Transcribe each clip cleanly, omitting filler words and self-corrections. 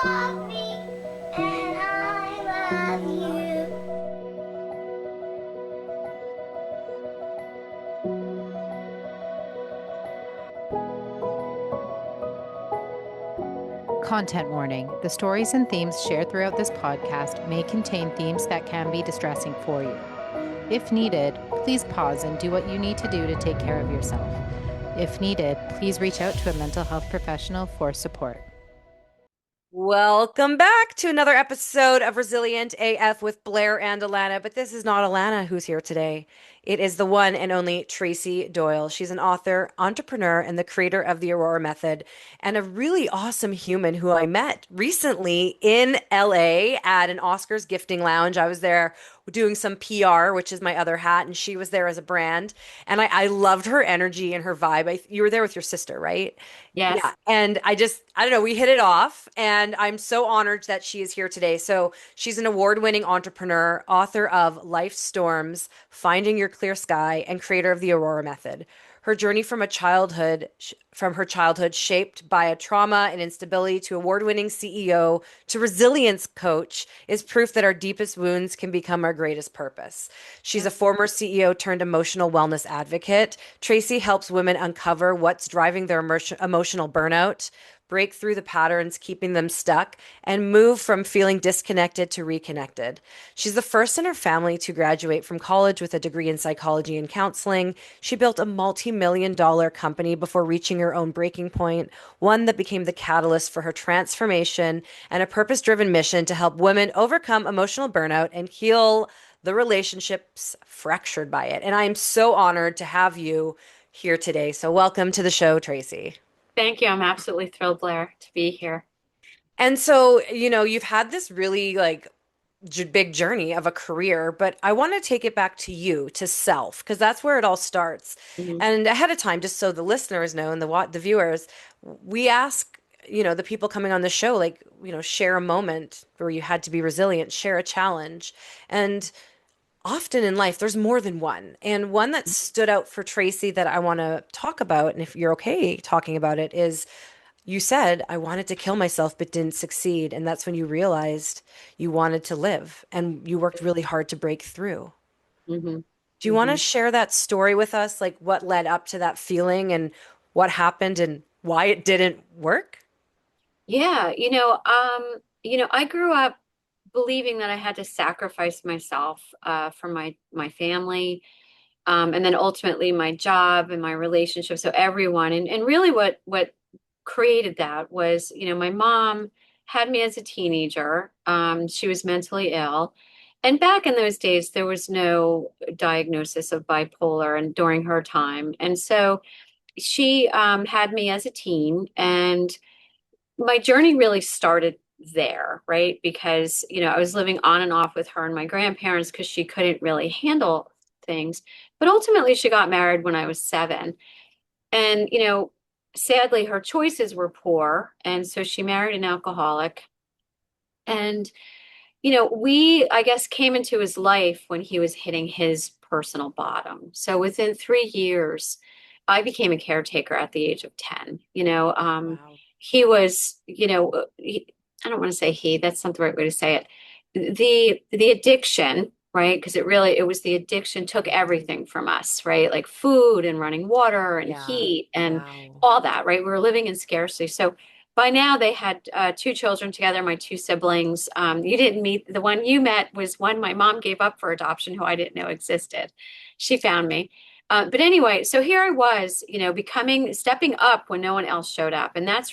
love me and I love you. Content warning. The stories and themes shared throughout this podcast may contain themes that can be distressing for you. If needed, please pause and do what you need to do to take care of yourself. If needed, please reach out to a mental health professional for support. Welcome back to another episode of Resilient AF with Blair and Alana. But this is not Alana who's here today. It is the one and only Tracy Doyle. She's an author, entrepreneur, and the creator of the Aurora Method, and a really awesome human who I met recently in LA at an Oscars gifting lounge. I was there doing some PR, which is my other hat, and she was there as a brand. And I loved her energy and her vibe. You were there with your sister, right? Yes. Yeah. And I don't know, we hit it off. And I'm so honored that she is here today. So she's an award-winning entrepreneur, author of Life Storms, Finding Your Clear Sky, and creator of the Aurora Method. Her journey from her childhood shaped by a trauma and instability to award-winning CEO to resilience coach is proof that our deepest wounds can become our greatest purpose. She's a former CEO turned emotional wellness advocate. Tracy helps women uncover what's driving their emotional burnout, break through the patterns keeping them stuck, and move from feeling disconnected to reconnected. She's the first in her family to graduate from college with a degree in psychology and counseling. She built a multi-million-dollar company before reaching her own breaking point, one that became the catalyst for her transformation and a purpose-driven mission to help women overcome emotional burnout and heal the relationships fractured by it. And I am so honored to have you here today. So welcome to the show, Tracy. Thank you. I'm absolutely thrilled, Blair, to be here. And so, you've had this really big journey of a career, but I want to take it back to you, to self, because that's where it all starts. Mhm. And ahead of time, just so the listeners know and the viewers, we ask, the people coming on the show, share a moment where you had to be resilient, share a challenge. And often in life, there's more than one. And one that stood out for Tracy that I want to talk about, and if you're okay talking about it, is you said, I wanted to kill myself but didn't succeed. And that's when you realized you wanted to live and you worked really hard to break through. Mhm. Do you want to Mhm. share that story with us? Like what led up to that feeling and what happened and why it didn't work? Yeah, I grew up believing that I had to sacrifice myself for my family, and then ultimately my job and my relationship. So everyone, and really what created that was, my mom had me as a teenager. She was mentally ill. And back in those days, there was no diagnosis of bipolar and during her time. And so she had me as a teen, and my journey really started there, right? Because, I was living on and off with her and my grandparents because she couldn't really handle things. But ultimately, she got married when I was 7. And, sadly, her choices were poor. And so she married an alcoholic. And, we, I guess, came into his life when he was hitting his personal bottom. So within 3 years, I became a caretaker at the age of 10. Wow. He was, I don't want to say he, that's not the right way to say it. The addiction, right? Because it was the addiction took everything from us, right? Like food and running water and Yeah. heat and Wow. all that, right? We were living in scarcity. So by now they had 2 children together, my 2 siblings. You didn't meet, the one you met was one my mom gave up for adoption, who I didn't know existed. She found me. But anyway, so here I was, stepping up when no one else showed up. And that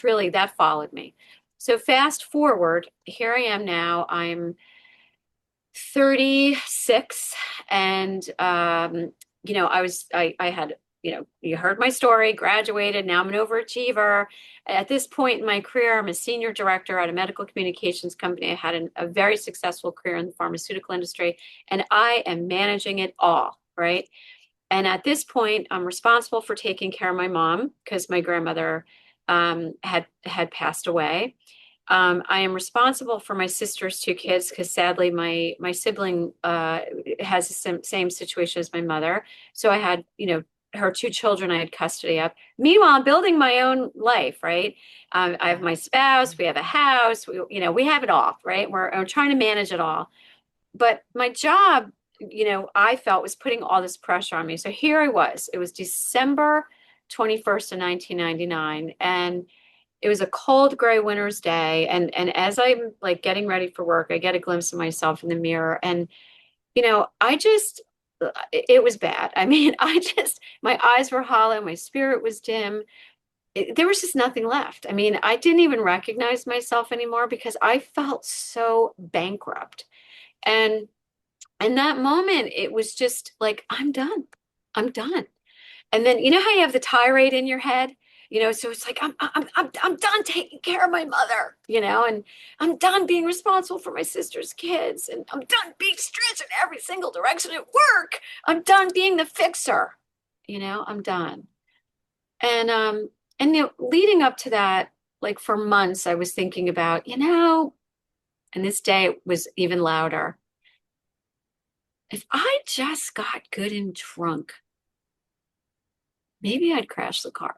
followed me. So fast forward, here I am now. I'm 36, and I had, you heard my story, graduated. Now I'm an overachiever. At this point in my career, I'm a senior director at a medical communications company. I had a very successful career in the pharmaceutical industry, and I am managing it all, right? And at this point, I'm responsible for taking care of my mom because my grandmother had passed away. I am responsible for my sister's 2 kids because sadly my sibling has the same situation as my mother. So I had her two children I had custody of. Meanwhile, I'm building my own life, right? I have my spouse, we have a house, we have it all, right? I'm trying to manage it all. But my job, I felt was putting all this pressure on me. So here I was. It was December 21st of 1999. And it was a cold, gray winter's day. And as I'm like getting ready for work, I get a glimpse of myself in the mirror. And, it was bad. I mean, my eyes were hollow, my spirit was dim. There was just nothing left. I mean, I didn't even recognize myself anymore because I felt so bankrupt. And in that moment, it was just like, I'm done. I'm done. And then you know how you have the tirade in your head? So it's like I'm done taking care of my mother, and I'm done being responsible for my sister's kids, and I'm done being stretched in every single direction at work. I'm done being the fixer, I'm done. And leading up to that, like for months, I was thinking about, and this day it was even louder. If I just got good and drunk, maybe I'd crash the car.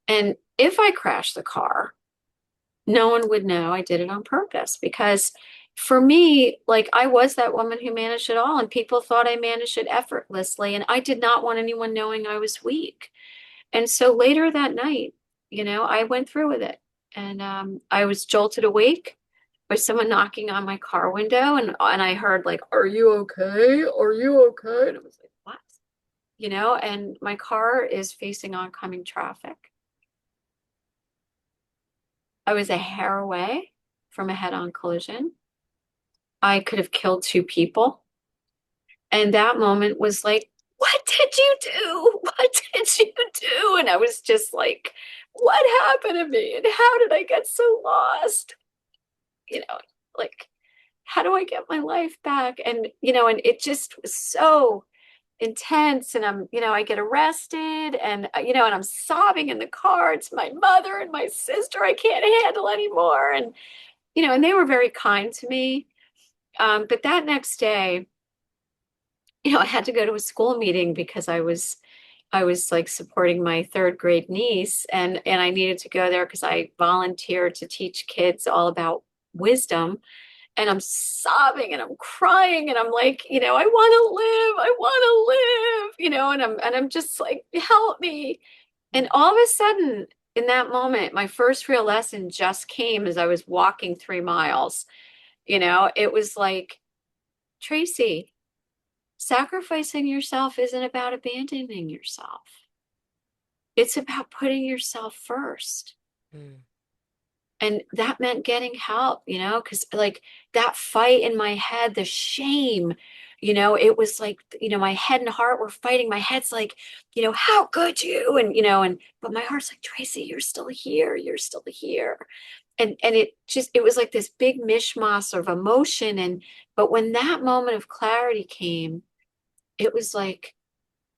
And if I crashed the car, no one would know I did it on purpose because for me, like I was that woman who managed it all and people thought I managed it effortlessly. And I did not want anyone knowing I was weak. And so later that night, I went through with it. And I was jolted awake by someone knocking on my car window. And I heard like, "Are you okay? Are you okay?" And I was like, "What?" And my car is facing oncoming traffic. I was a hair away from a head-on collision. I could have killed two people. And that moment was like, what did you do? What did you do? And I was just like, what happened to me? And how did I get so lost? You know, like, how do I get my life back? And it just was so intense. And I get arrested and I'm sobbing in the car. It's my mother and my sister I can't handle anymore. And they were very kind to me. But that next day, I had to go to a school meeting because I was like supporting my third grade niece and I needed to go there because I volunteered to teach kids all about wisdom. And I'm sobbing and I'm crying and I'm like, I want to live, and I'm just like, help me. And all of a sudden, in that moment, my first real lesson just came as I was walking 3 miles. It was like, Tracy, sacrificing yourself isn't about abandoning yourself. It's about putting yourself first. Mm. And that meant getting help, because like that fight in my head, the shame, it was like, my head and heart were fighting. My head's like, how could you? But my heart's like, Tracy, you're still here. You're still here. And it was like this big mishmash of emotion. But when that moment of clarity came, it was like,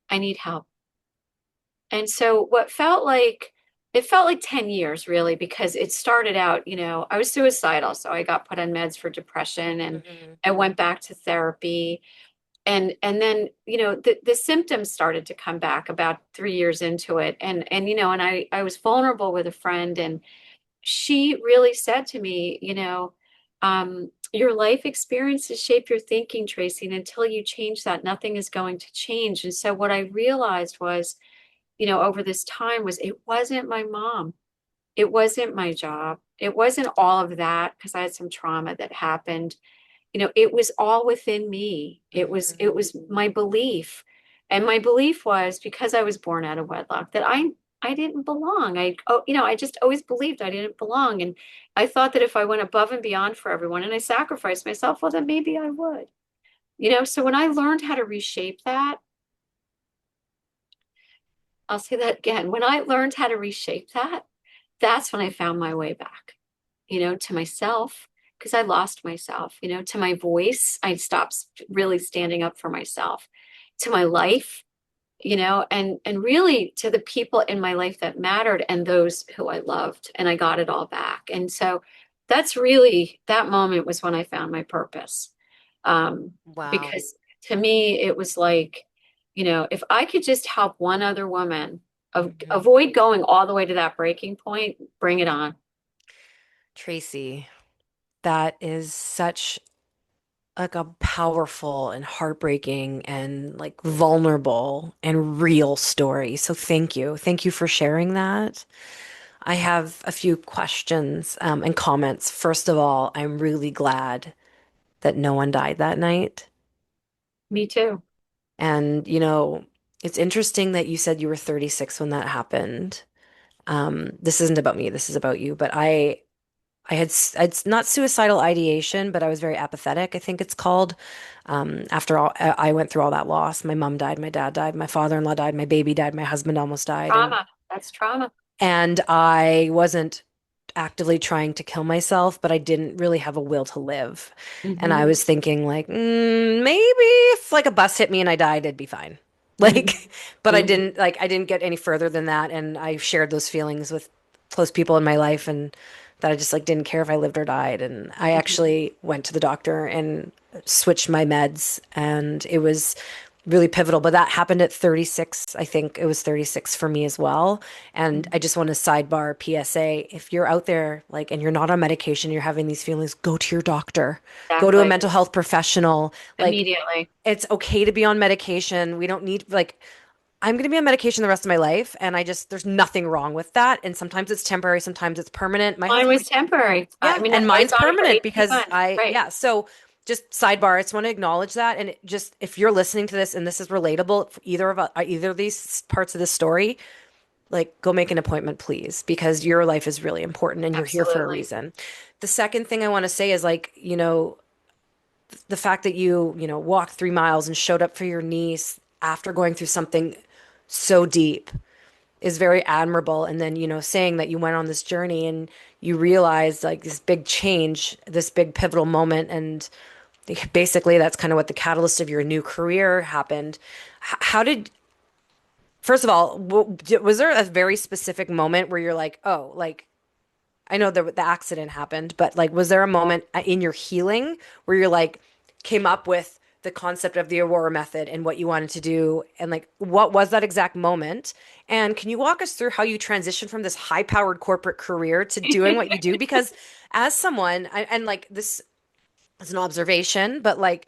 I need help. And so it felt like 10 years really, because it started out, I was suicidal. So I got put on meds for depression and Mm-hmm. I went back to therapy. And then, the symptoms started to come back about 3 years into it. And I was vulnerable with a friend and she really said to me, your life experiences shape your thinking, Tracy. And until you change that, nothing is going to change. And so what I realized was, over this time was it wasn't my mom. It wasn't my job. It wasn't all of that because I had some trauma that happened. It was all within me. It was my belief. And my belief was because I was born out of wedlock that I didn't belong. I just always believed I didn't belong. And I thought that if I went above and beyond for everyone and I sacrificed myself, well, then maybe I would. So when I learned how to reshape that, I'll say that again. When I learned how to reshape that, that's when I found my way back, to myself, because I lost myself, to my voice. I stopped really standing up for myself, to my life, and really to the people in my life that mattered and those who I loved. And I got it all back. And so that moment was when I found my purpose. Wow. Because to me, it was like, if I could just help one other woman Mhm. avoid going all the way to that breaking point, bring it on. Tracy, that is such like a powerful and heartbreaking and like vulnerable and real story. So thank you. Thank you for sharing that. I have a few questions and comments. First of all, I'm really glad that no one died that night. Me too. And, it's interesting that you said you were 36 when that happened. This isn't about me, this is about you, but I'd not suicidal ideation, but I was very apathetic, I think it's called. After all, I went through all that loss. My mom died, my dad died, my father-in-law died, my baby died, my husband almost died, Trauma. That's trauma. and I wasn't actively trying to kill myself, but I didn't really have a will to live. And I Hmm. was thinking like, maybe if like a bus hit me and I died, it'd be fine. Hmm. Like, but Hmm. I didn't get any further than that. And I shared those feelings with close people in my life and that I just like didn't care if I lived or died. And I Hmm. actually went to the doctor and switched my meds and it was really pivotal. But that happened at 36. I think it was 36 for me as well. And I just want to sidebar PSA, if you're out there like and you're not on medication, you're having these feelings, go to your doctor. Go to a Exactly. mental health professional. Like Immediately. it's okay to be on medication. We don't need like I'm going to be on medication the rest of my life and there's nothing wrong with that. And sometimes it's temporary, sometimes it's permanent. My Mine husband was temporary. I yeah, mean, and I was mine's on it for permanent 18 because months. Right. yeah. So just sidebar, I just want to acknowledge that. And just if you're listening to this and this is relatable for either of these parts of the story, like go make an appointment, please, because your life is really important and you're here for a Absolutely. reason. The second thing I want to say is like, the fact that you walked 3 miles and showed up for your niece after going through something so deep is very admirable. And then, saying that you went on this journey and you realized like this big change, this big pivotal moment. And basically, that's kind of what the catalyst of your new career happened. How did, first of all, was there a very specific moment where you're like, oh, like, I know the accident happened, but like, was there a moment in your healing where you're like, came up with the concept of the Aurora Method and what you wanted to do? And like, what was that exact moment? And can you walk us through how you transitioned from this high-powered corporate career to doing what you do? Because as someone, and like this is an observation, but like,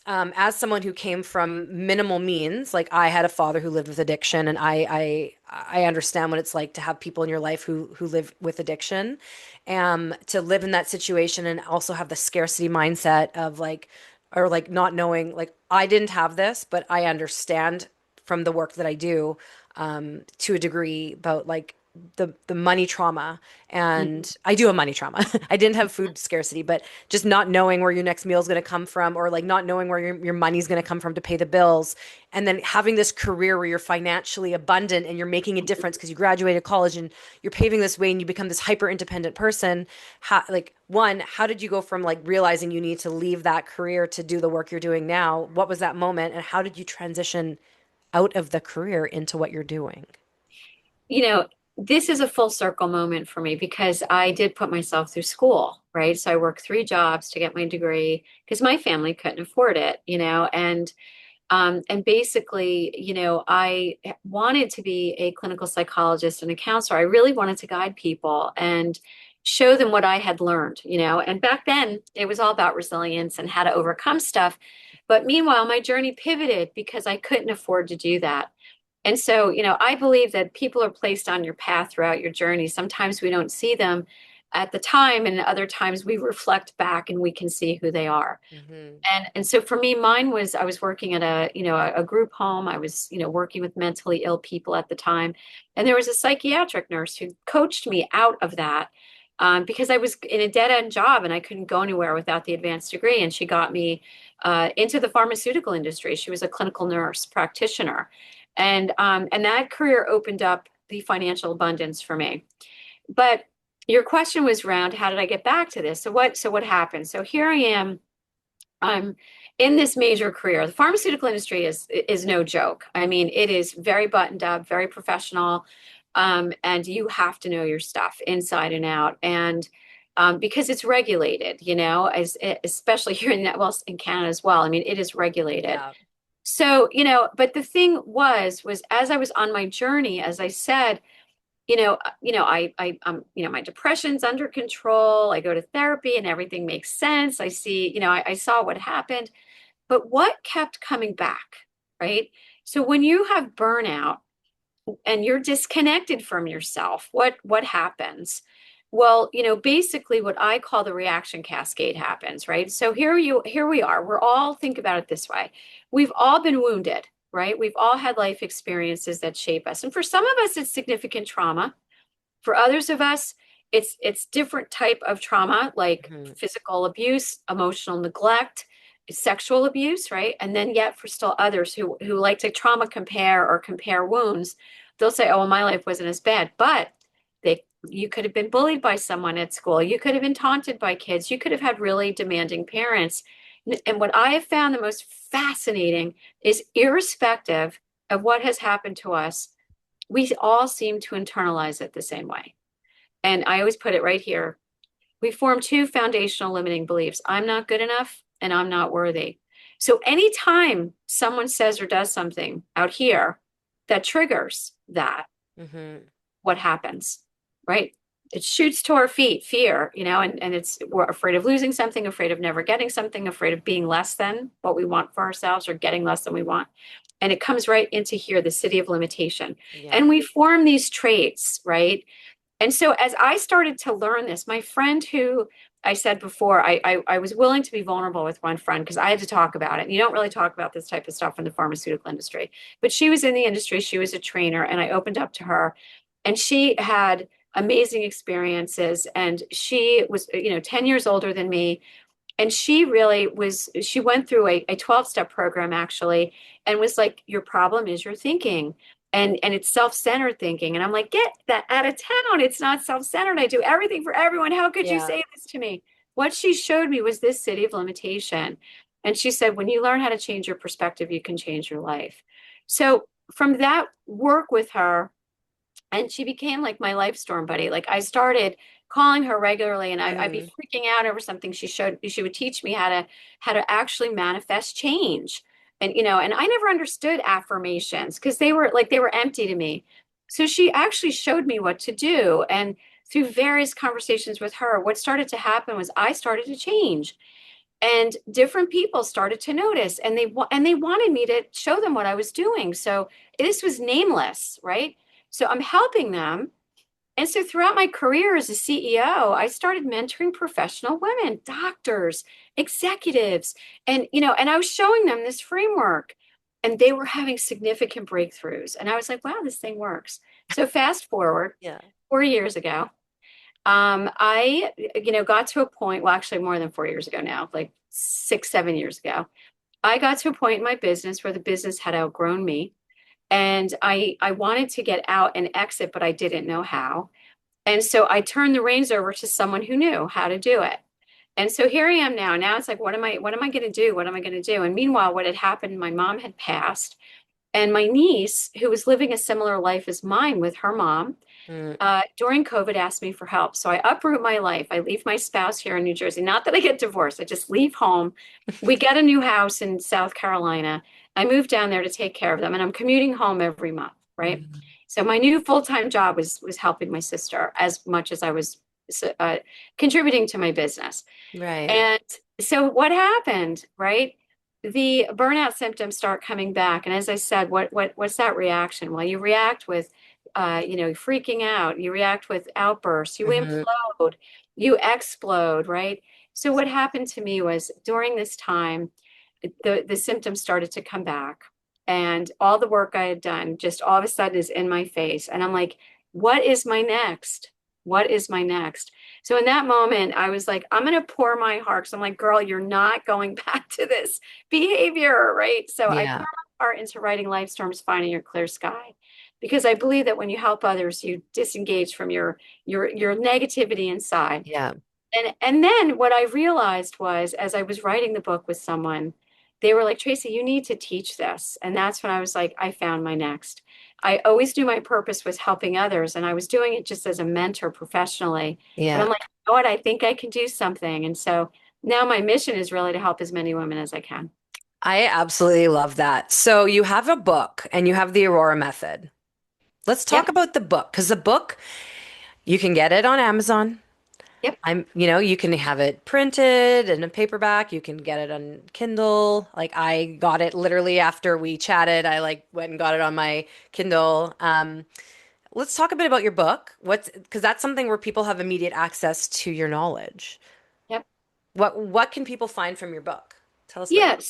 as someone who came from minimal means, like I had a father who lived with addiction, and I understand what it's like to have people in your life who live with addiction, to live in that situation and also have the scarcity mindset of like, or like not knowing, like I didn't have this, but I understand from the work that I do, to a degree about like the money trauma, Mhm. and I do have money trauma. I didn't have food scarcity, but just not knowing where your next meal is going to come from, or like not knowing where your money's going to come from to pay the bills, and then having this career where you're financially abundant and you're making a difference because you graduated college and you're paving this way and you become this hyper independent person. Like one, how did you go from like realizing you need to leave that career to do the work you're doing now? What was that moment, and how did you transition out of the career into what you're doing? You know, this is a full circle moment for me because I did put myself through school, right? So I worked 3 jobs to get my degree because my family couldn't afford it, and basically, I wanted to be a clinical psychologist and a counselor. I really wanted to guide people and show them what I had learned, and back then it was all about resilience and how to overcome stuff. But meanwhile, my journey pivoted because I couldn't afford to do that. And so, I believe that people are placed on your path throughout your journey. Sometimes we don't see them at the time, and other times we reflect back and we can see who they are. Hmm. And so for me, mine was I was working at a group home. I was, working with mentally ill people at the time. And there was a psychiatric nurse who coached me out of that. Because I was in a dead end job and I couldn't go anywhere without the advanced degree. And she got me into the pharmaceutical industry. She was a clinical nurse practitioner, and that career opened up the financial abundance for me. But your question was around how did I get back to this? So what happened? So here I am. I'm in this major career. The pharmaceutical industry is no joke. I mean, it is very buttoned up, very professional, and you have to know your stuff inside and out. And because it's regulated, especially here in Canada as well. I mean, it is regulated. Yeah. So, but the thing was as I was on my journey, as I said, my depression's under control. I go to therapy and everything makes sense. I see, I saw what happened, but what kept coming back, right? So when you have burnout and you're disconnected from yourself, what happens? Well, basically what I call the reaction cascade happens, right? So here we are. We're all, think about it this way. We've all been wounded, right? We've all had life experiences that shape us. And for some of us, it's significant trauma. For others of us, it's different type of trauma, like Mhm. physical abuse, emotional neglect, sexual abuse, right? And then yet for still others who like to trauma compare or compare wounds, they'll say, "Oh, well, my life wasn't as bad," but you could have been bullied by someone at school, you could have been taunted by kids, you could have had really demanding parents. And what I have found the most fascinating is, irrespective of what has happened to us, we all seem to internalize it the same way. And I always put it right here. We form two foundational limiting beliefs: I'm not good enough and I'm not worthy. So anytime someone says or does something out here that triggers that, Mhm. what happens, right? It shoots to our feet, fear, and we're afraid of losing something, afraid of never getting something, afraid of being less than what we want for ourselves or getting less than we want. And it comes right into here, the city of limitation. Yeah. And we form these traits, right? And so as I started to learn this, my friend who I said before, I was willing to be vulnerable with one friend because I had to talk about it. And you don't really talk about this type of stuff in the pharmaceutical industry. But she was in the industry, she was a trainer, and I opened up to her. And she had amazing experiences. And she was, 10 years older than me. And she really was, she went through a 12-step program actually, and was like, your problem is your thinking. And it's self-centered thinking. And I'm like, get that out of town. It's not self-centered. I do everything for everyone. How could you Yeah. say this to me? What she showed me was this city of limitation. And she said, when you learn how to change your perspective, you can change your life. So from that work with her, and she became like my life storm buddy. Like I started calling her regularly, and I'd be Mhm. freaking out over something she would teach me how to actually manifest change. And and I never understood affirmations because they were empty to me. So she actually showed me what to do. And through various conversations with her, what started to happen was I started to change. And different people started to notice, and they wanted me to show them what I was doing. So this was nameless, right? So I'm helping them. And so throughout my career as a CEO, I started mentoring professional women, doctors, executives, and I was showing them this framework, and they were having significant breakthroughs. And I was like, wow, this thing works. So fast forward Yeah. 4 years ago, I, got to a point, well, actually more than 4 years ago now, like 6, 7 years ago, I got to a point in my business where the business had outgrown me. And I wanted to get out and exit, but I didn't know how. And so I turned the reins over to someone who knew how to do it. And so here I am now. Now it's like, what am I going to do? What am I going to do? And meanwhile, what had happened, my mom had passed, and my niece, who was living a similar life as mine with her mom, Mm. during COVID asked me for help. So I uproot my life. I leave my spouse here in New Jersey. Not that I get divorced, I just leave home. We get a new house in South Carolina. I moved down there to take care of them, and I'm commuting home every month, right? Mhm. So my new full-time job was helping my sister as much as I was uh, contributing to my business. Right. And so what happened, right? The burnout symptoms start coming back. And as I said, what's that reaction? Well, you react with freaking out, you react with outbursts, you Mhm. implode, you explode, right? So what happened to me was, during this time, the symptoms started to come back, and all the work I had done just all of a sudden is in my face. And I'm like, what is my next? What is my next? So in that moment, I was like, I'm going to pour my heart. So I'm like, girl, you're not going back to this behavior, right? So I pour Yeah. my heart into writing Life Storms, Finding Your Clear Sky, because I believe that when you help others, you disengage from your negativity inside. Yeah. And then what I realized was, as I was writing the book with someone, they were like, Tracy, you need to teach this. And that's when I was like, I found my next. I always knew my purpose was helping others, and I was doing it just as a mentor professionally. But Yeah. I'm like, you know what? I think I can do something. And so now my mission is really to help as many women as I can. I absolutely love that. So you have a book and you have the Aurora Method. Let's talk Yep. about the book because the book, you can get it on Amazon. Yep. You can have it printed in a paperback. You can get it on Kindle. Like I got it literally after we chatted. I like went and got it on my Kindle. Let's talk a bit about your book. What's because that's something where people have immediate access to your knowledge. Yep. What can people find from your book? Tell us about your Yeah, book.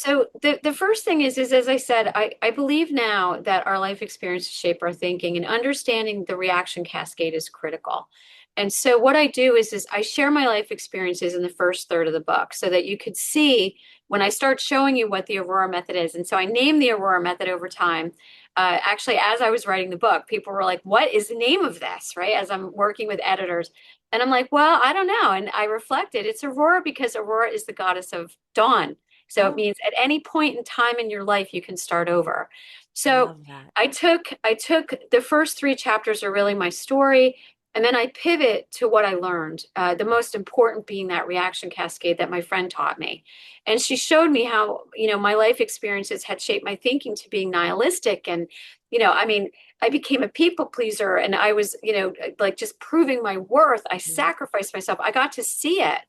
so the first thing is as I said, I believe now that our life experiences shape our thinking and understanding the reaction cascade is critical. And so what I do is I share my life experiences in the first third of the book so that you could see when I start showing you what the Aurora Method is. And so I named the Aurora Method over time. Actually, as I was writing the book, people were like, "What is the name of this?" Right? As I'm working with editors. And I'm like, "Well, I don't know." And I reflected, it's Aurora because Aurora is the goddess of dawn. So it Oh, means at any point in time in your life, you can start over. I So love that. I took the first three chapters are really my story, and then I pivot to what I learned. The most important being that reaction cascade that my friend taught me, and she showed me how my life experiences had shaped my thinking to being nihilistic, and I mean, I became a people pleaser, and I was like just proving my worth. I Mhm. sacrificed myself. I got to see it.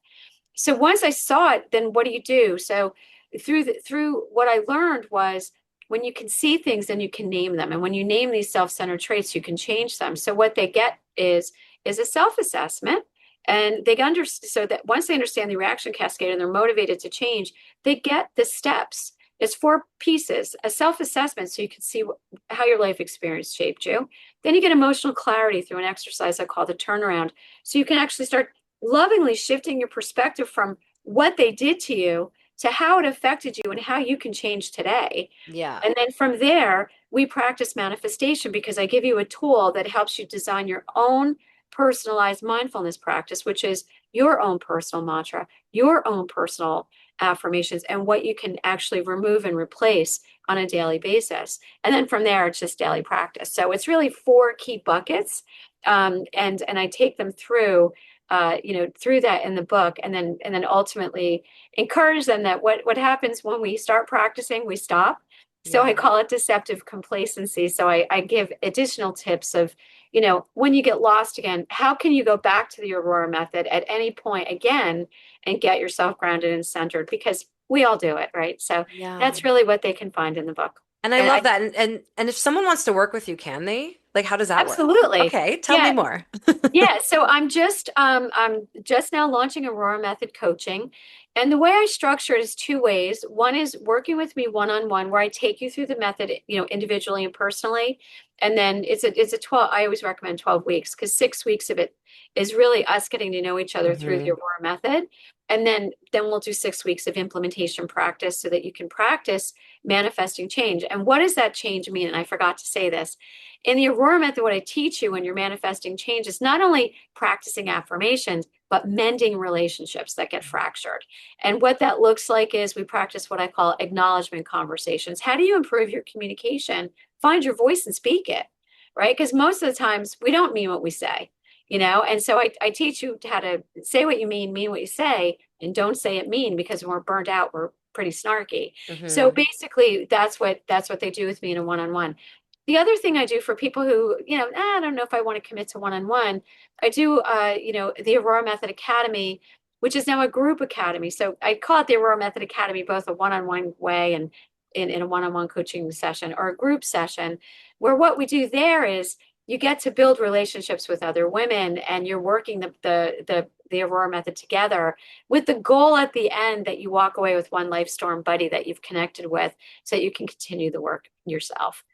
So once I saw it, then what do you do? So through what I learned was when you can see things, then you can name them. And when you name these self-centered traits, you can change them. So what they get is a self-assessment. And they understand so that once they understand the reaction cascade and they're motivated to change, they get the steps. It's four pieces, a self-assessment so you can see how your life experience shaped you. Then you get emotional clarity through an exercise I call the turnaround. So you can actually start lovingly shifting your perspective from what they did to you to how it affected you and how you can change today. Yeah. And then from there, we practice manifestation because I give you a tool that helps you design your own personalized mindfulness practice, which is your own personal mantra, your own personal affirmations, and what you can actually remove and replace on a daily basis. And then from there, it's just daily practice. So it's really four key buckets. And I take them through that in the book, and then ultimately encourage them that what happens when we start practicing, we stop. So I Yeah. call it deceptive complacency. So I give additional tips of, when you get lost again, how can you go back to the Aurora Method at any point again and get yourself grounded and centered? Because we all do it, right? So Yeah. that's really what they can find in the book. And I And love I that. And if someone wants to work with you, can they? Like, how does that work? absolutely, Okay, tell me yeah. more. Yeah, so I'm just now launching Aurora Method coaching. And the way I structure it is two ways. One is working with me one-on-one where I take you through the method, individually and personally. And then it's a 12, I always recommend 12 weeks because 6 weeks of it is really us getting to know each other through the Hmm. Aurora Method. And then we'll do 6 weeks of implementation practice so that you can practice manifesting change. And what does that change mean? And I forgot to say this. In the Aurora Method, what I teach you when you're manifesting change is not only practicing affirmations, but mending relationships that get fractured. And what that looks like is we practice what I call acknowledgement conversations. How do you improve your communication? Find your voice and speak it, right? Because most of the times we don't mean what we say, And so I teach you how to say what you mean what you say, and don't say it mean because when we're burnt out, we're pretty snarky. So Hmm. basically, that's what they do with me in a one-on-one. The other thing I do for people who, I don't know if I want to commit to one-on-one, I do, the Aurora Method Academy, which is now a group academy. So I call it the Aurora Method Academy, both a one-on-one way and in a one-on-one coaching session or a group session, where what we do there is you get to build relationships with other women and you're working the Aurora Method together with the goal at the end that you walk away with one life storm buddy that you've connected with so that you can continue the work yourself.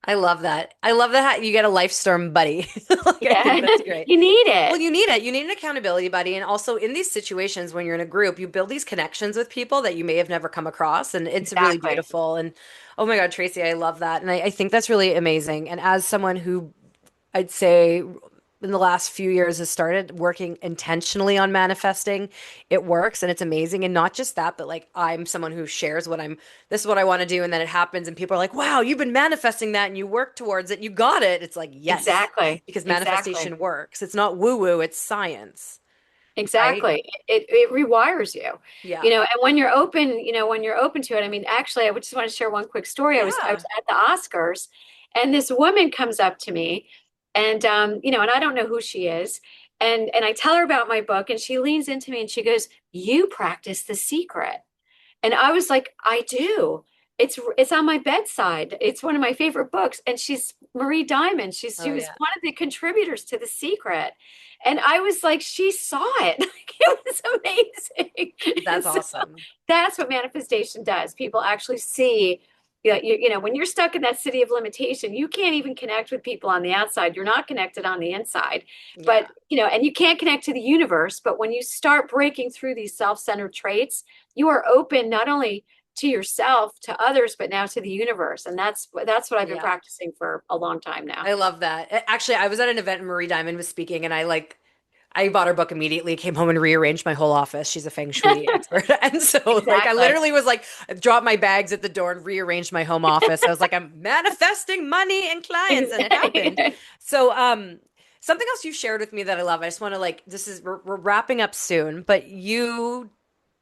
I love that. I love that you get a life storm buddy. Like, I think Yeah, that's great. you need Well, it. you need it. You need an accountability buddy. And also in these situations when you're in a group, you build these connections with people that you may have never come across. And it's really Exactly. beautiful. And oh my God, Tracy, I love that. And I think that's really amazing. And as someone who I'd say in the last few years has started working intentionally on manifesting. It works and it's amazing. And not just that, but like I'm someone who shares this is what I want to do. And then it happens and people are like, wow, you've been manifesting that and you work towards it. You got it. It's like, yes, Exactly. because Exactly. manifestation works. It's not woo woo, it's science. right? Exactly. It rewires you, Yeah. you know, and when you're open, you know, when you're open to it, I mean, actually, I would just want to share one quick story. I was Yeah. at the Oscars and this woman comes up to me and you know, and I don't know who she is. And I tell her about my book and she leans into me and she goes, "You practice The Secret." And I was like, I do. It's on my bedside. It's one of my favorite books. And she's Marie Diamond. She Oh was yeah. one of the contributors to The Secret. And I was like, she saw it. Like, it was amazing. And That's so awesome. that's what manifestation does. People actually see, you know, when you're stuck in that city of limitation, you can't even connect with people on the outside. You're not connected on the inside. Yeah. But, you know, and you can't connect to the universe. But when you start breaking through these self-centered traits, you are open not only to yourself, to others, but now to the universe. And that's what I've been Yeah. practicing for a long time now. I love that. Actually, I was at an event and Marie Diamond was speaking, and I bought her book immediately, came home and rearranged my whole office. She's a feng shui expert. And so like I Exactly. literally was like dropped my bags at the door and rearranged my home office. I was like, I'm manifesting money and clients, and it happened. Exactly. So something else you shared with me that I love. I just want to like this is we're wrapping up soon, but you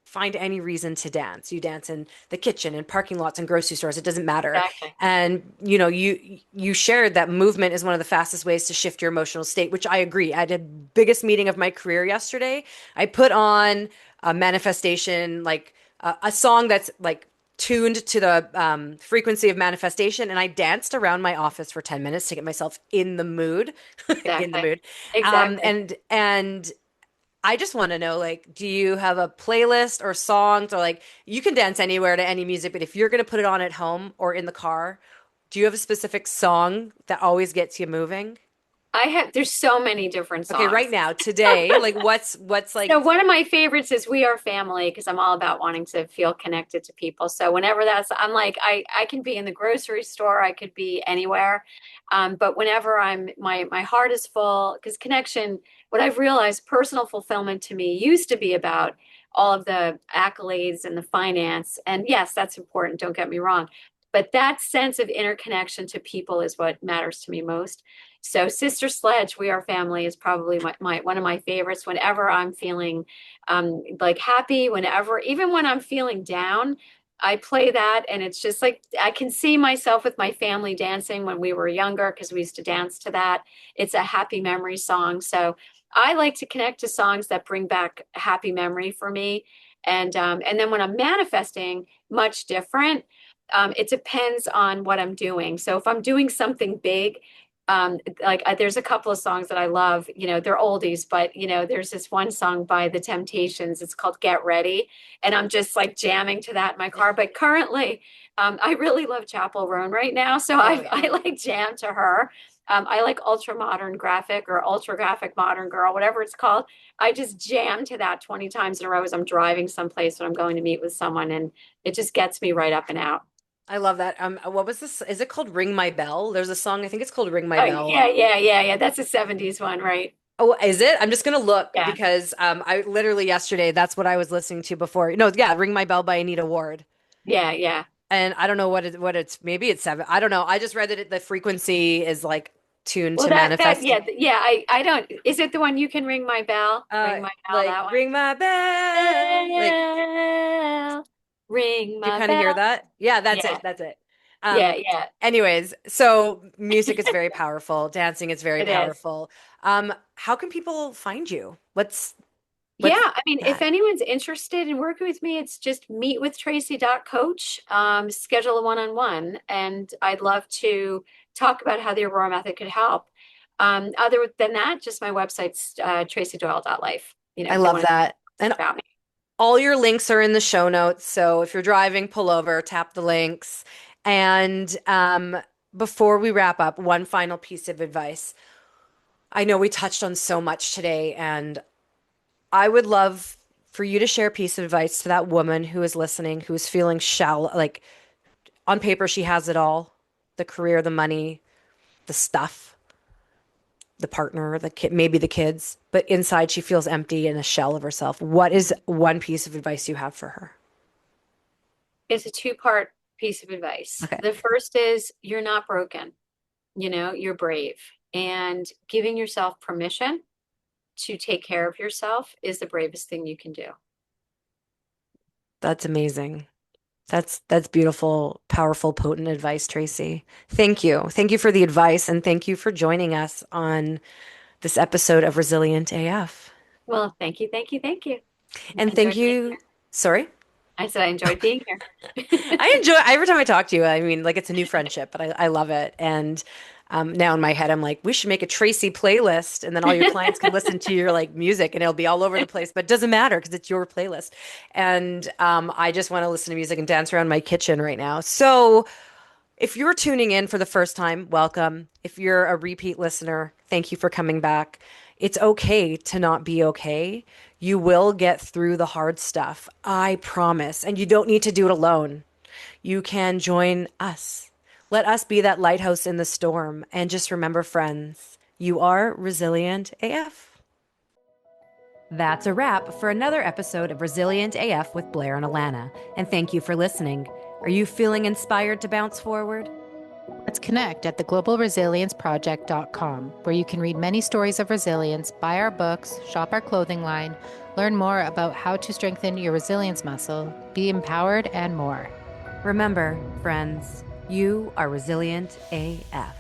find any reason to dance. You dance in the kitchen and parking lots and grocery stores. It doesn't matter. Exactly. And you know, you shared that movement is one of the fastest ways to shift your emotional state, which I agree. I had a biggest meeting of my career yesterday. I put on a manifestation, like a song that's like tuned to the frequency of manifestation, and I danced around my office for 10 minutes to get myself in the mood, in the Exactly. mood. Exactly. And I just want to know, like, do you have a playlist or songs or like you can dance anywhere to any music, but if you're going to put it on at home or in the car, do you have a specific song that always gets you moving? There's so many different Okay, right songs. now, today, like what's So like one of my favorites is We Are Family because I'm all about wanting to feel connected to people. So whenever I'm like, I can be in the grocery store, I could be anywhere. But whenever my heart is full, because connection, what I've realized, personal fulfillment to me used to be about all of the accolades and the finance. And yes, that's important, don't get me wrong. But that sense of interconnection to people is what matters to me most. So Sister Sledge, We Are Family is probably my one of my favorites whenever I'm feeling like happy, whenever, even when I'm feeling down, I play that and it's just like I can see myself with my family dancing when we were younger because we used to dance to that. It's a happy memory song. So I like to connect to songs that bring back a happy memory for me. And then when I'm manifesting, much different. It depends on what I'm doing. So if I'm doing something big, there's a couple of songs that I love, you know, they're oldies, but you know, there's this one song by the Temptations, it's called Get Ready, and I'm just like jamming to that in my car. But currently I really love Chapel Roan right now, so oh I yeah. I like jam to her. I like ultra modern graphic or ultra graphic modern girl, whatever it's called. I just jam to that 20 times in a row as I'm driving someplace when I'm going to meet with someone, and it just gets me right up and out. I love that. What was this? Is it called Ring My Bell? There's a song, I think it's called Ring My Oh Bell. yeah, yeah, yeah, yeah. That's a 70s one, right? Oh, is it? I'm just gonna look Yeah. because I literally yesterday that's what I was listening to before. No, yeah, Ring My Bell by Anita Ward. Yeah, yeah. And I don't know what it's maybe it's seven. I don't know. I just read that the frequency is like tuned Well, to that manifesting. yeah, yeah. I don't. Is it the one you can ring my bell? Ring my bell. Like That one. ring my bell. Like Bell, ring do you my kind of hear bell. that? Yeah, that's Yeah, it. That's it. yeah, Um, yeah. anyways, so music is very powerful. Dancing is very It is. powerful. How can people find you? Yeah, What's I mean, if that? anyone's interested in working with me, it's just meetwithtracy.coach, schedule a one-on-one, and I'd love to talk about how the Aurora Method could help. Other than that, just my website's tracydoyle.life, you know, I if they love want to that. know And about me. all your links are in the show notes. So if you're driving, pull over, tap the links. And before we wrap up, one final piece of advice. I know we touched on so much today, and I would love for you to share a piece of advice to that woman who is listening, who is feeling shallow, like on paper, she has it all, the career, the money, the stuff, the partner, the kid, maybe the kids, but inside she feels empty and a shell of herself. What is one piece of advice you have for her? It's a two-part piece of advice. Okay. The first is you're not broken, you know, you're brave and giving yourself permission to take care of yourself is the bravest thing you can do. That's amazing. That's beautiful, powerful, potent advice, Tracy. Thank you. Thank you for the advice and thank you for joining us on this episode of Resilient AF. Well, thank you, thank you, thank you. I And thank enjoyed being you. here. Sorry? I said I enjoyed being here. I enjoy every time I talk to you. I mean, like it's a new friendship, but I love it. And now in my head, I'm like, we should make a Tracy playlist, and then all your clients can listen to your like music, and it'll be all over the place. But it doesn't matter because it's your playlist. And I just want to listen to music and dance around my kitchen right now. So if you're tuning in for the first time, welcome. If you're a repeat listener, thank you for coming back. It's okay to not be okay. You will get through the hard stuff. I promise. And you don't need to do it alone. You can join us. Let us be that lighthouse in the storm. And just remember, friends, you are resilient AF. That's a wrap for another episode of Resilient AF with Blair and Alana. And thank you for listening. Are you feeling inspired to bounce forward? Let's connect at theglobalresilienceproject.com, where you can read many stories of resilience, buy our books, shop our clothing line, learn more about how to strengthen your resilience muscle, be empowered, and more. Remember, friends, you are resilient AF.